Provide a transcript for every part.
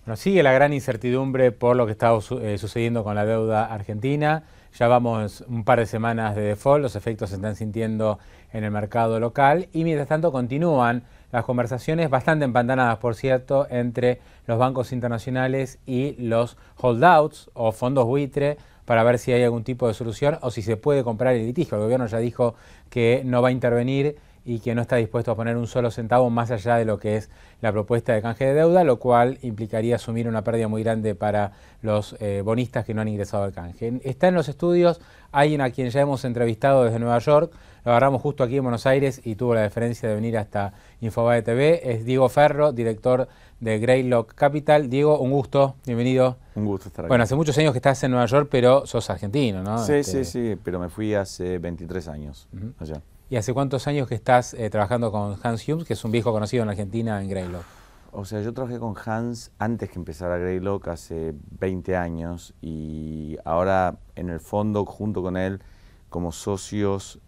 Bueno, sigue la gran incertidumbre por lo que está sucediendo con la deuda argentina. Ya vamos un par de semanas de default, los efectos se están sintiendo en el mercado local y mientras tanto continúan las conversaciones bastante empantanadas, por cierto, entre los bancos internacionales y los holdouts o fondos buitre para ver si hay algún tipo de solución o si se puede comprar el litigio. El gobierno ya dijo que no va a intervenir y que no está dispuesto a poner un solo centavo más allá de lo que es la propuesta de canje de deuda, lo cual implicaría asumir una pérdida muy grande para los bonistas que no han ingresado al canje. Está en los estudios alguien a quien ya hemos entrevistado desde Nueva York, lo agarramos justo aquí en Buenos Aires y tuvo la deferencia de venir hasta Infobae TV, es Diego Ferro, director de Greylock Capital. Diego, un gusto, bienvenido. Un gusto estar aquí. Bueno, hace muchos años que estás en Nueva York, pero sos argentino, ¿no? Sí, pero me fui hace 23 años allá. ¿Y hace cuántos años que estás trabajando con Hans Humes, que es un viejo conocido en Argentina en Greylock? O sea, yo trabajé con Hans antes que empezara Greylock, hace 20 años, y ahora en el fondo, junto con él, como socios,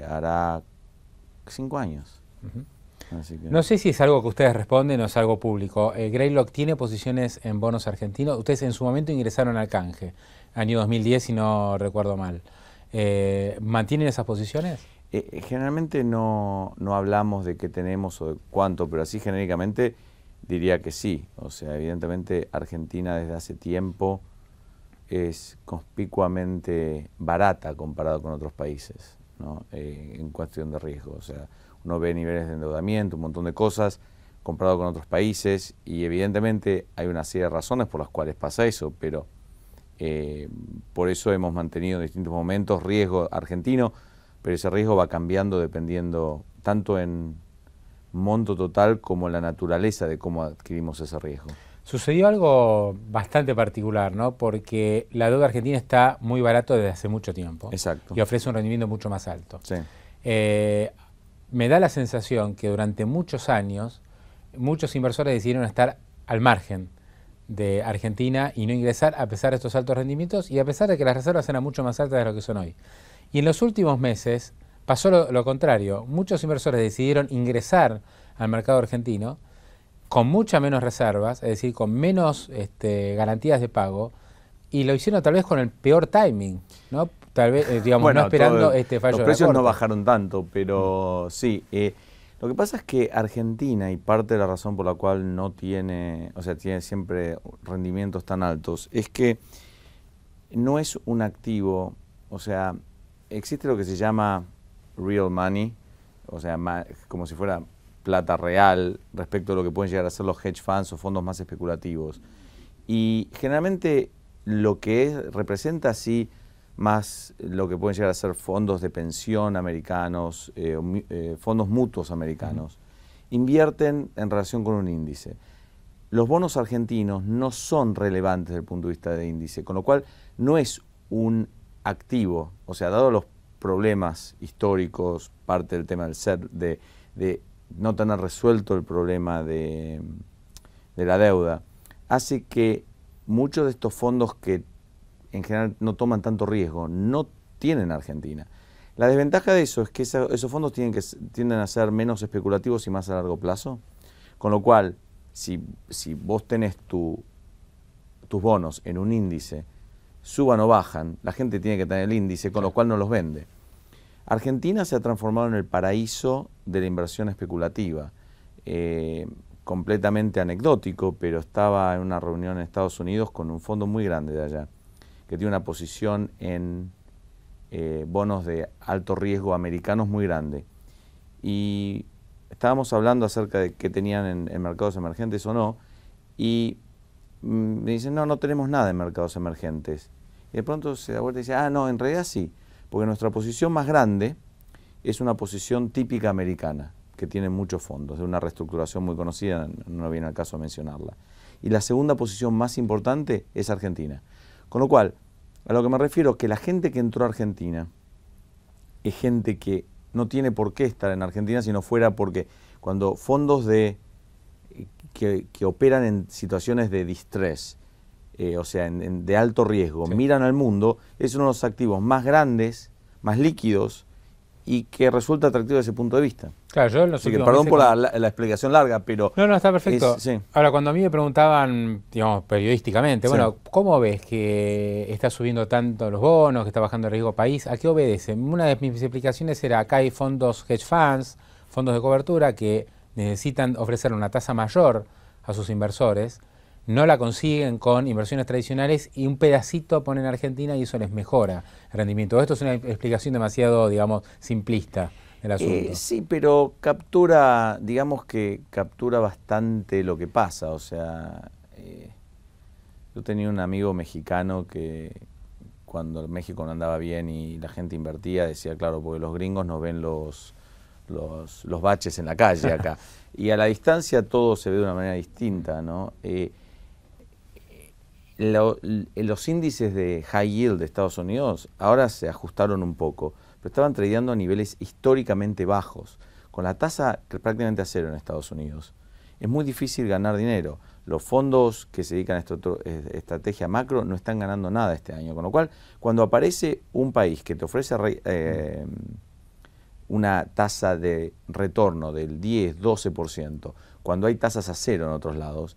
hará 5 años. Así que... No sé si es algo que ustedes responden o es algo público. Greylock tiene posiciones en bonos argentinos. Ustedes en su momento ingresaron al canje, año 2010 si no recuerdo mal. ¿Mantienen esas posiciones? Generalmente no hablamos de qué tenemos o de cuánto, pero así genéricamente diría que sí. O sea, evidentemente Argentina desde hace tiempo es conspicuamente barata comparado con otros países, ¿no? En cuestión de riesgo. O sea, uno ve niveles de endeudamiento, un montón de cosas comparado con otros países y evidentemente hay una serie de razones por las cuales pasa eso, pero por eso hemos mantenido en distintos momentos riesgo argentino, pero ese riesgo va cambiando dependiendo tanto en monto total como en la naturaleza de cómo adquirimos ese riesgo. Sucedió algo bastante particular, ¿no? Porque la deuda argentina está muy barato desde hace mucho tiempo. Exacto. Y ofrece un rendimiento mucho más alto. Sí. Me da la sensación que durante muchos años muchos inversores decidieron estar al margen de Argentina y no ingresar a pesar de estos altos rendimientos y a pesar de que las reservas eran mucho más altas de lo que son hoy. Y en los últimos meses pasó lo contrario. Muchos inversores decidieron ingresar al mercado argentino con mucha menos reservas, es decir, con menos garantías de pago, y lo hicieron tal vez con el peor timing, ¿no? Tal vez, digamos, bueno, no esperando este fallo de la Corte. Los precios no bajaron tanto, pero sí. Lo que pasa es que Argentina, y parte de la razón por la cual no tiene, o sea, tiene siempre rendimientos tan altos, es que no es un activo, o sea, existe lo que se llama real money, o sea, como si fuera plata real respecto a lo que pueden llegar a ser los hedge funds o fondos más especulativos. Y generalmente lo que representa sí más lo que pueden llegar a ser fondos de pensión americanos, fondos mutuos americanos, invierten en relación con un índice. Los bonos argentinos no son relevantes desde el punto de vista de índice, con lo cual no es un activo, o sea, dado los problemas históricos, parte del tema del SER, de no tener resuelto el problema de la deuda, hace que muchos de estos fondos que en general no toman tanto riesgo, no tienen Argentina. La desventaja de eso es que esos fondos tienden a ser menos especulativos y más a largo plazo, con lo cual, si vos tenés tus bonos en un índice, suban o bajan, la gente tiene que tener el índice, con lo cual no los vende. Argentina se ha transformado en el paraíso de la inversión especulativa, completamente anecdótico, pero estaba en una reunión en Estados Unidos con un fondo muy grande de allá, que tiene una posición en bonos de alto riesgo americanos muy grande. Y estábamos hablando acerca de qué tenían en mercados emergentes o no, y me dicen, no tenemos nada en mercados emergentes. Y de pronto se da vuelta y dice, no, en realidad sí, porque nuestra posición más grande es una posición típica americana, que tiene muchos fondos, de una reestructuración muy conocida, no viene al caso mencionarla. Y la segunda posición más importante es Argentina. Con lo cual, a lo que me refiero, que la gente que entró a Argentina es gente que no tiene por qué estar en Argentina si no fuera porque cuando fondos que operan en situaciones de distress, o sea, de alto riesgo, sí, miran al mundo, es uno de los activos más grandes, más líquidos y que resulta atractivo desde ese punto de vista. Claro, yo en los Así que últimos perdón meses por la explicación larga, pero... No, está perfecto. Sí. Ahora, cuando a mí me preguntaban, digamos, periodísticamente, Sí. bueno, ¿cómo ves que está subiendo tanto los bonos, que está bajando el riesgo país? ¿A qué obedece? Una de mis explicaciones era, acá hay fondos hedge funds, fondos de cobertura, que necesitan ofrecer una tasa mayor a sus inversores, no la consiguen con inversiones tradicionales y un pedacito ponen a Argentina y eso les mejora el rendimiento. Esto es una explicación demasiado, digamos, simplista del asunto. Sí, pero captura, digamos que captura bastante lo que pasa. O sea, yo tenía un amigo mexicano que cuando México no andaba bien y la gente invertía, decía, claro, porque los gringos nos ven los baches en la calle acá. Y a la distancia todo se ve de una manera distinta, ¿no? Los índices de high yield de Estados Unidos ahora se ajustaron un poco, pero estaban tradeando a niveles históricamente bajos, con la tasa prácticamente a cero en Estados Unidos. Es muy difícil ganar dinero. Los fondos que se dedican a esta estrategia macro no están ganando nada este año, con lo cual cuando aparece un país que te ofrece una tasa de retorno del 10-12%, cuando hay tasas a cero en otros lados,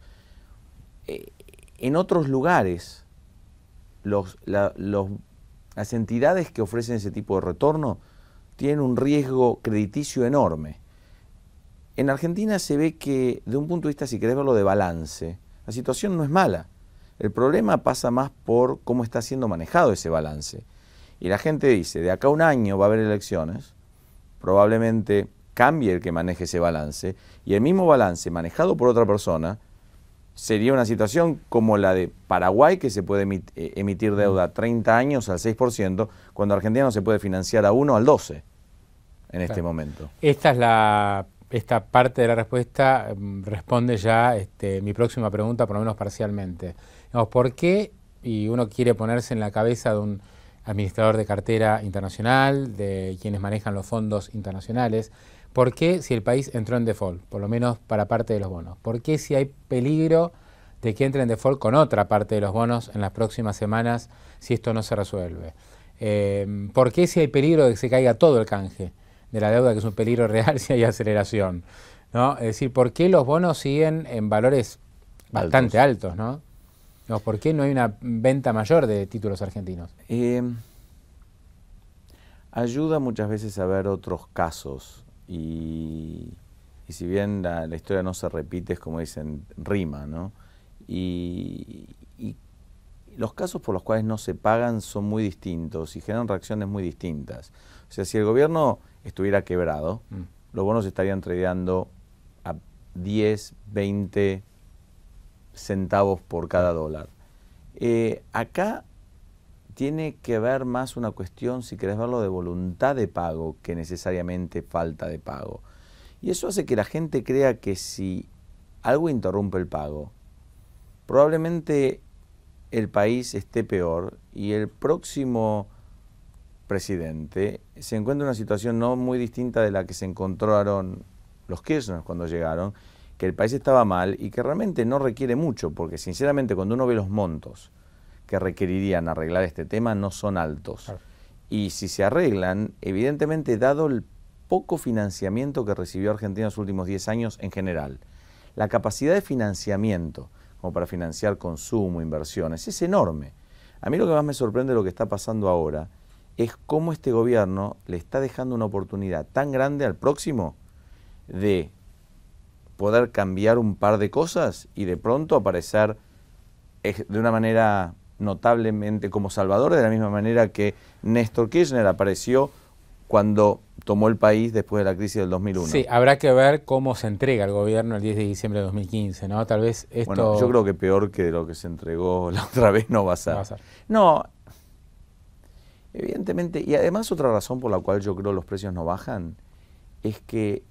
en otros lugares las entidades que ofrecen ese tipo de retorno tienen un riesgo crediticio enorme. En Argentina se ve que, de un punto de vista, si querés verlo de balance, la situación no es mala. El problema pasa más por cómo está siendo manejado ese balance. Y la gente dice, de acá a un año va a haber elecciones, probablemente cambie el que maneje ese balance, y el mismo balance manejado por otra persona sería una situación como la de Paraguay, que se puede emitir deuda a 30 años al 6%, cuando Argentina no se puede financiar a 1 al 12 en este momento. Esta parte de la respuesta responde ya mi próxima pregunta, por lo menos parcialmente. Digamos, ¿por qué, y uno quiere ponerse en la cabeza de un administrador de cartera internacional, de quienes manejan los fondos internacionales, ¿por qué si el país entró en default, por lo menos para parte de los bonos? ¿Por qué si hay peligro de que entre en default con otra parte de los bonos en las próximas semanas si esto no se resuelve? ¿Por qué si hay peligro de que se caiga todo el canje de la deuda, que es un peligro real si hay aceleración, ¿no? Es decir, ¿por qué los bonos siguen en valores bastante altos, ¿no? ¿Por qué no hay una venta mayor de títulos argentinos? Ayuda muchas veces a ver otros casos y si bien la historia no se repite, es como dicen, rima, ¿no? Y los casos por los cuales no se pagan son muy distintos y generan reacciones muy distintas. O sea, si el gobierno estuviera quebrado, los bonos estarían tradeando a 10, 20 centavos por cada dólar. Acá tiene que ver más una cuestión, si querés verlo, de voluntad de pago que necesariamente falta de pago. Y eso hace que la gente crea que si algo interrumpe el pago, probablemente el país esté peor y el próximo presidente se encuentra en una situación no muy distinta de la que se encontraron los Kirchner cuando llegaron, que el país estaba mal y que realmente no requiere mucho, porque sinceramente cuando uno ve los montos que requerirían arreglar este tema no son altos. Claro. Y si se arreglan, evidentemente dado el poco financiamiento que recibió Argentina en los últimos 10 años en general, la capacidad de financiamiento como para financiar consumo, inversiones, es enorme. A mí lo que más me sorprende de lo que está pasando ahora es cómo este gobierno le está dejando una oportunidad tan grande al próximo de poder cambiar un par de cosas y de pronto aparecer de una manera notablemente como salvador, de la misma manera que Néstor Kirchner apareció cuando tomó el país después de la crisis del 2001. Sí, habrá que ver cómo se entrega el gobierno el 10 de diciembre de 2015, ¿no? Tal vez esto... Bueno, yo creo que peor que lo que se entregó la otra vez no va a ser. No, evidentemente, y además otra razón por la cual yo creo los precios no bajan, es que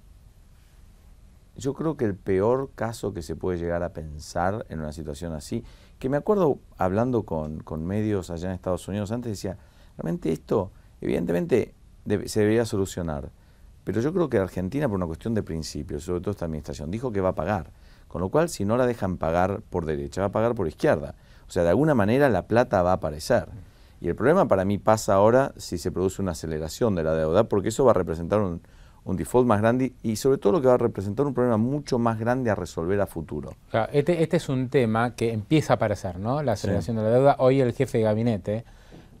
yo creo que el peor caso que se puede llegar a pensar en una situación así, que me acuerdo hablando con medios allá en Estados Unidos, antes decía, realmente esto, evidentemente, se debería solucionar. Pero yo creo que Argentina, por una cuestión de principios, sobre todo esta administración, dijo que va a pagar. Con lo cual, si no la dejan pagar por derecha, va a pagar por izquierda. O sea, de alguna manera la plata va a aparecer. Y el problema para mí pasa ahora si se produce una aceleración de la deuda, porque eso va a representar un default más grande y sobre todo lo que va a representar un problema mucho más grande a resolver a futuro. Claro, este es un tema que empieza a aparecer, ¿no? La aceleración de la deuda. Hoy el jefe de gabinete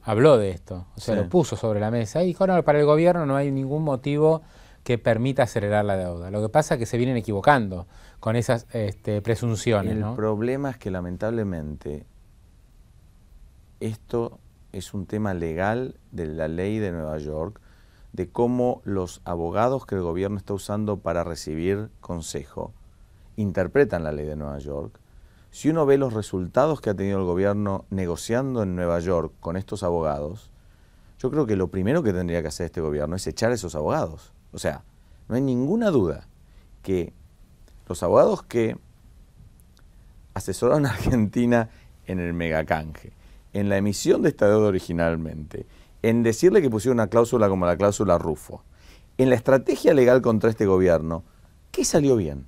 habló de esto, o sea, lo puso sobre la mesa y dijo, no, para el gobierno no hay ningún motivo que permita acelerar la deuda. Lo que pasa es que se vienen equivocando con esas presunciones, ¿no? El problema es que lamentablemente esto es un tema legal de la ley de Nueva York, de cómo los abogados que el gobierno está usando para recibir consejo interpretan la ley de Nueva York. Si uno ve los resultados que ha tenido el gobierno negociando en Nueva York con estos abogados, yo creo que lo primero que tendría que hacer este gobierno es echar a esos abogados. O sea, no hay ninguna duda que los abogados que asesoraron a Argentina en el megacanje, en la emisión de esta deuda originalmente, en decirle que pusieron una cláusula como la cláusula Rufo, en la estrategia legal contra este gobierno, ¿qué salió bien?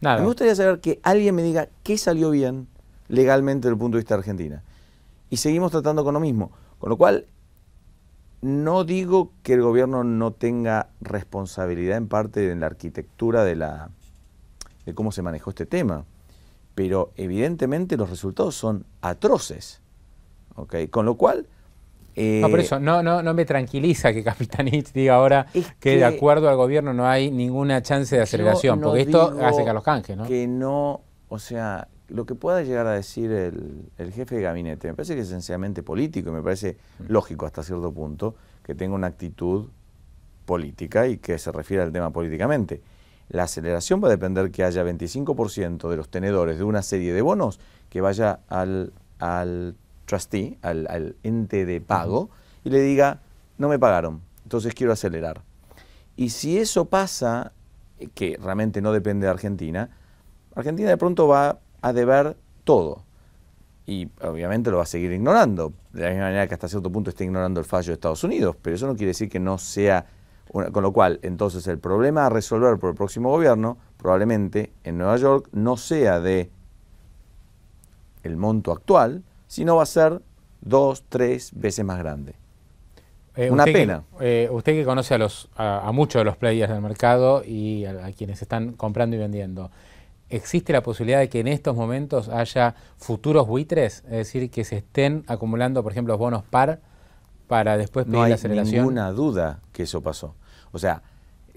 Nada. Me gustaría saber que alguien me diga qué salió bien legalmente desde el punto de vista de Argentina. Y seguimos tratando con lo mismo. Con lo cual, no digo que el gobierno no tenga responsabilidad en parte en la arquitectura de cómo se manejó este tema, pero evidentemente los resultados son atroces. ¿Okay? Con lo cual... no, por eso, no me tranquiliza que Capitanich diga ahora que de acuerdo al gobierno no hay ninguna chance de aceleración, porque esto hace que a los canjes, ¿no? Que no, o sea, lo que pueda llegar a decir el jefe de gabinete, me parece que es esencialmente político y me parece lógico hasta cierto punto que tenga una actitud política y que se refiera al tema políticamente. La aceleración va a depender que haya 25% de los tenedores de una serie de bonos que vaya al trustee, al ente de pago, y le diga, no me pagaron, entonces quiero acelerar. Y si eso pasa, que realmente no depende de Argentina, Argentina de pronto va a deber todo. Y obviamente lo va a seguir ignorando, de la misma manera que hasta cierto punto está ignorando el fallo de Estados Unidos, pero eso no quiere decir que no sea... con lo cual, entonces el problema a resolver por el próximo gobierno, probablemente en Nueva York, no sea de el monto actual, sino va a ser 2, 3 veces más grande. Una pena. Usted que conoce a muchos de los players del mercado y a quienes están comprando y vendiendo, ¿existe la posibilidad de que en estos momentos haya futuros buitres? Es decir, que se estén acumulando, por ejemplo, los bonos par para después pedir la aceleración. No hay ninguna duda que eso pasó. O sea,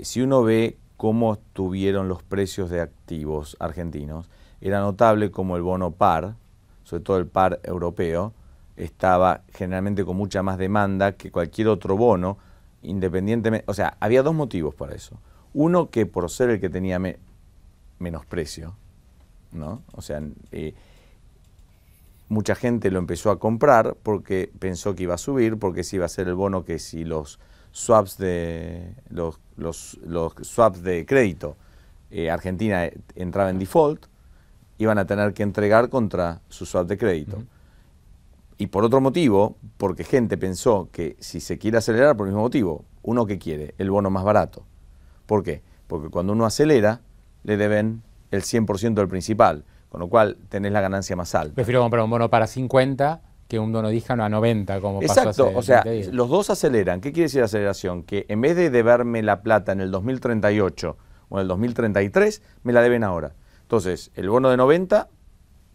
si uno ve cómo tuvieron los precios de activos argentinos, era notable como el bono par, sobre todo el par europeo, estaba generalmente con mucha más demanda que cualquier otro bono, independientemente... O sea, había dos motivos para eso. Uno, que por ser el que tenía menos precio, ¿no? O sea, mucha gente lo empezó a comprar porque pensó que iba a subir, porque ese iba a ser el bono que si los swaps de swaps de crédito Argentina entraba en default, iban a tener que entregar contra su swap de crédito. Y por otro motivo, porque gente pensó que si se quiere acelerar por el mismo motivo, uno que quiere el bono más barato. ¿Por qué? Porque cuando uno acelera, le deben el 100% del principal, con lo cual tenés la ganancia más alta. Prefiero comprar un bono para 50 que un bono díjano a 90, como pasó hace Exacto, o sea, 20 días. Los dos aceleran. ¿Qué quiere decir aceleración? Que en vez de deberme la plata en el 2038 o en el 2033, me la deben ahora. Entonces, el bono de 90,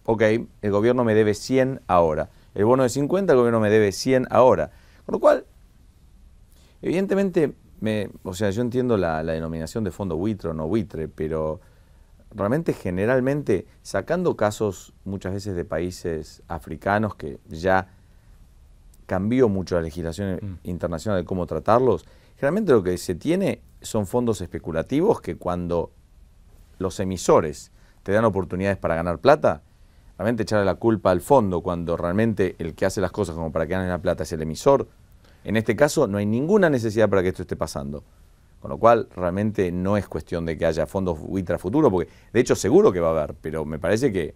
ok, el gobierno me debe 100 ahora. El bono de 50, el gobierno me debe 100 ahora. Con lo cual, evidentemente, o sea, yo entiendo la denominación de fondo buitre o no buitre, pero realmente generalmente, sacando casos muchas veces de países africanos que ya cambió mucho la legislación internacional de cómo tratarlos, generalmente lo que se tiene son fondos especulativos que cuando los emisores te dan oportunidades para ganar plata, realmente echarle la culpa al fondo cuando realmente el que hace las cosas como para que ganen la plata es el emisor. En este caso no hay ninguna necesidad para que esto esté pasando. Con lo cual realmente no es cuestión de que haya fondos buitre a futuro, porque de hecho seguro que va a haber, pero me parece que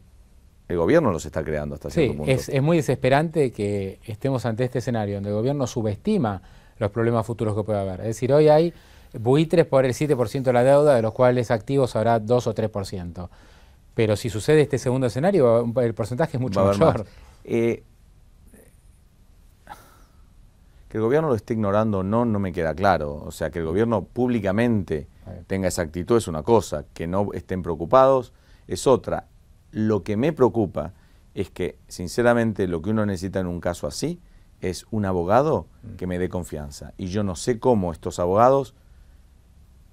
el gobierno los está creando hasta cierto punto. Es muy desesperante que estemos ante este escenario donde el gobierno subestima los problemas futuros que puede haber. Es decir, hoy hay buitres por el 7% de la deuda, de los cuales activos habrá 2 o 3%. Pero si sucede este segundo escenario, el porcentaje es mucho mayor. Que el gobierno lo esté ignorando o no, no me queda claro. O sea, que el gobierno públicamente tenga esa actitud es una cosa, que no estén preocupados es otra. Lo que me preocupa es que, sinceramente, lo que uno necesita en un caso así es un abogado que me dé confianza. Y yo no sé cómo estos abogados,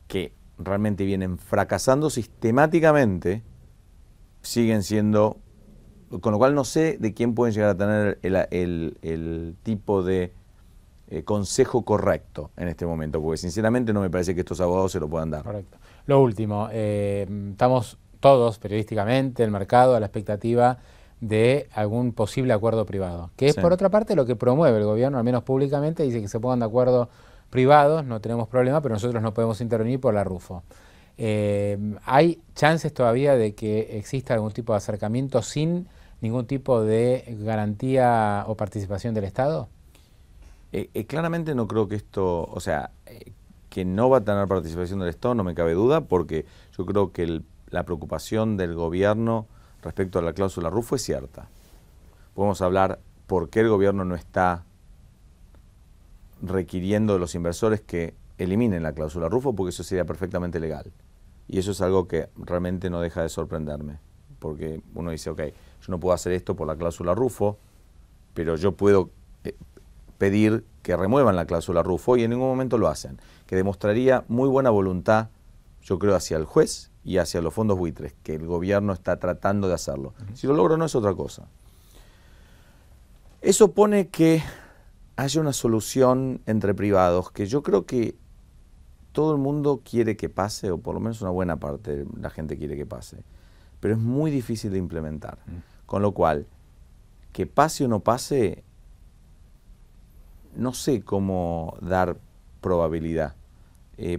que realmente vienen fracasando sistemáticamente, siguen siendo... Con lo cual no sé de quién pueden llegar a tener el tipo de consejo correcto en este momento, porque sinceramente no me parece que estos abogados se lo puedan dar. Correcto. Lo último, estamos todos periodísticamente, el mercado, a la expectativa de algún posible acuerdo privado, que es por otra parte lo que promueve el gobierno, al menos públicamente, dice que se pongan de acuerdo privados, no tenemos problema, pero nosotros no podemos intervenir por la RUFO. ¿Hay chances todavía de que exista algún tipo de acercamiento sin ningún tipo de garantía o participación del Estado? Claramente no creo que esto, o sea, que no va a tener participación del Estado, no me cabe duda, porque yo creo que la preocupación del gobierno respecto a la cláusula RUFO es cierta. Podemos hablar por qué el gobierno no está requiriendo de los inversores que eliminen la cláusula RUFO, porque eso sería perfectamente legal. Y eso es algo que realmente no deja de sorprenderme, porque uno dice, ok, yo no puedo hacer esto por la cláusula RUFO, pero yo puedo pedir que remuevan la cláusula RUFO y en ningún momento lo hacen, que demostraría muy buena voluntad, yo creo, hacia el juez y hacia los fondos buitres, que el gobierno está tratando de hacerlo. Si lo logro no es otra cosa. Eso pone que haya una solución entre privados, que yo creo que todo el mundo quiere que pase, o por lo menos una buena parte de la gente quiere que pase, pero es muy difícil de implementar. Con lo cual, que pase o no pase, no sé cómo dar probabilidad,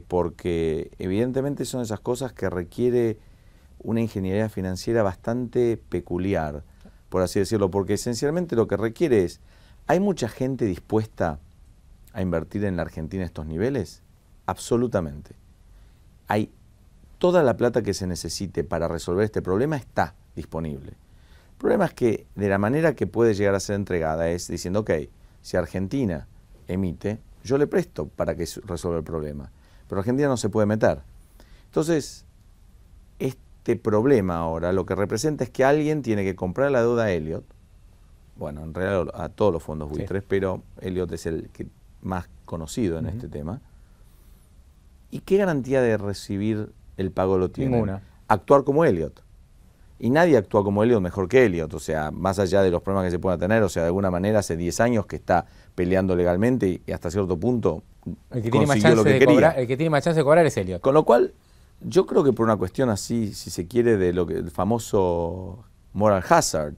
porque evidentemente son esas cosas que requiere una ingeniería financiera bastante peculiar, por así decirlo, porque esencialmente lo que requiere es, ¿hay mucha gente dispuesta a invertir en la Argentina a estos niveles? Absolutamente. Hay toda la plata que se necesite para resolver este problema está disponible. El problema es que de la manera que puede llegar a ser entregada es diciendo, ok, si Argentina emite, yo le presto para que resuelva el problema. Pero Argentina no se puede meter. Entonces, este problema ahora lo que representa es que alguien tiene que comprar la deuda a Elliott, bueno, en realidad a todos los fondos buitres, pero Elliott es el que más conocido en este tema. ¿Y qué garantía de recibir el pago lo tiene? Ninguna. Actuar como Elliott. Y nadie actúa como Elliott mejor que Elliott, o sea, más allá de los problemas que se puedan tener, o sea, de alguna manera hace 10 años que está peleando legalmente y hasta cierto punto el que tiene consiguió lo que quería. El que tiene más chance de cobrar es Elliott. Con lo cual, yo creo que por una cuestión así, si se quiere, de lo que el famoso moral hazard,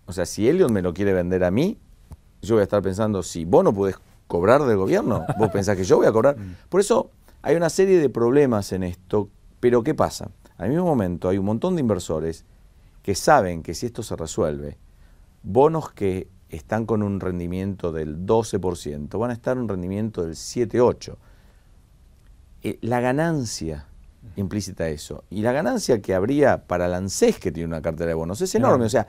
o sea, si Elliott me lo quiere vender a mí, yo voy a estar pensando, si vos no podés cobrar del gobierno, vos pensás que yo voy a cobrar. Por eso hay una serie de problemas en esto, pero ¿qué pasa? Al mismo momento hay un montón de inversores que saben que si esto se resuelve, bonos que están con un rendimiento del 12% van a estar en un rendimiento del 7-8%. La ganancia implícita eso, y la ganancia que habría para el ANSES, que tiene una cartera de bonos, es enorme. O sea,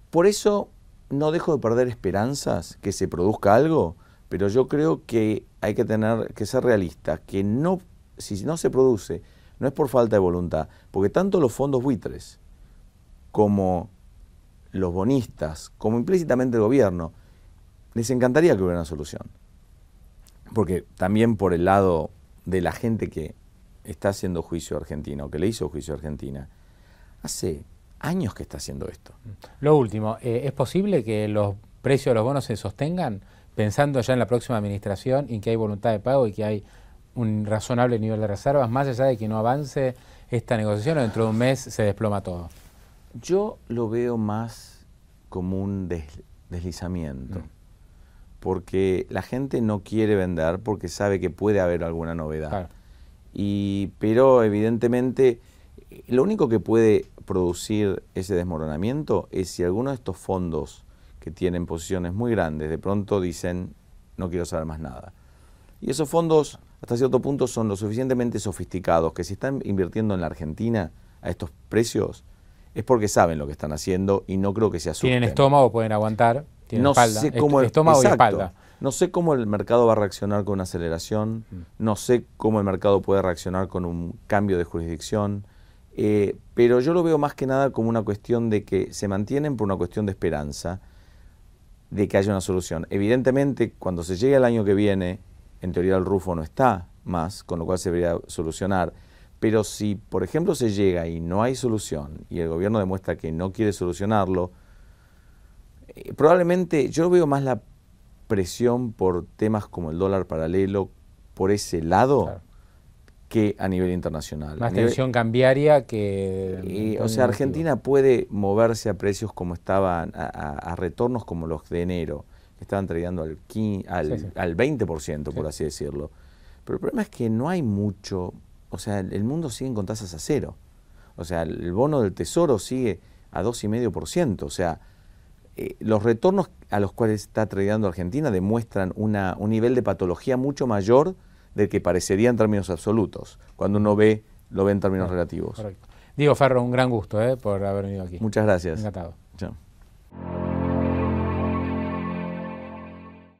por eso no dejo de perder esperanzas que se produzca algo, pero yo creo que hay que tener que ser realistas, que no, si no se produce, no es por falta de voluntad, porque tanto los fondos buitres como los bonistas, como implícitamente el gobierno, les encantaría que hubiera una solución. Porque también por el lado de la gente que está haciendo juicio a Argentina, o que le hizo juicio a Argentina, hace años que está haciendo esto. Lo último, ¿es posible que los precios de los bonos se sostengan pensando ya en la próxima administración y que hay voluntad de pago y que hay un razonable nivel de reservas, más allá de que no avance esta negociación o dentro de un mes se desploma todo? Yo lo veo más como un deslizamiento, porque la gente no quiere vender porque sabe que puede haber alguna novedad. Claro. Pero evidentemente lo único que puede producir ese desmoronamiento es si alguno de estos fondos que tienen posiciones muy grandes de pronto dicen no quiero saber más nada. Y esos fondos hasta cierto punto son lo suficientemente sofisticados que si están invirtiendo en la Argentina a estos precios es porque saben lo que están haciendo y no creo que se asusten. Tienen estómago, pueden aguantar, Tiene no espalda, sé cómo estómago y exacto, espalda. no sé cómo el mercado va a reaccionar con una aceleración, no sé cómo el mercado puede reaccionar con un cambio de jurisdicción, pero yo lo veo más que nada como una cuestión de que se mantienen por una cuestión de esperanza, de que haya una solución. Evidentemente, cuando se llegue al año que viene, en teoría el Rufo no está más, con lo cual se debería solucionar. Pero si, por ejemplo, se llega y no hay solución y el gobierno demuestra que no quiere solucionarlo, probablemente yo veo más la presión por temas como el dólar paralelo por ese lado, claro, que a nivel internacional. Más tensión cambiaria que... o sea, Argentina puede moverse a precios como estaban, a retornos como los de enero, que estaban tradeando al 20%, por así decirlo. Pero el problema es que no hay mucho, o sea, el mundo sigue con tasas a cero. O sea, el bono del Tesoro sigue a 2,5%. O sea, los retornos a los cuales está tradeando Argentina demuestran un nivel de patología mucho mayor del que parecería en términos absolutos, cuando uno lo ve en términos relativos. Correcto. Diego Ferro, un gran gusto por haber venido aquí. Muchas gracias. Encantado. Chao.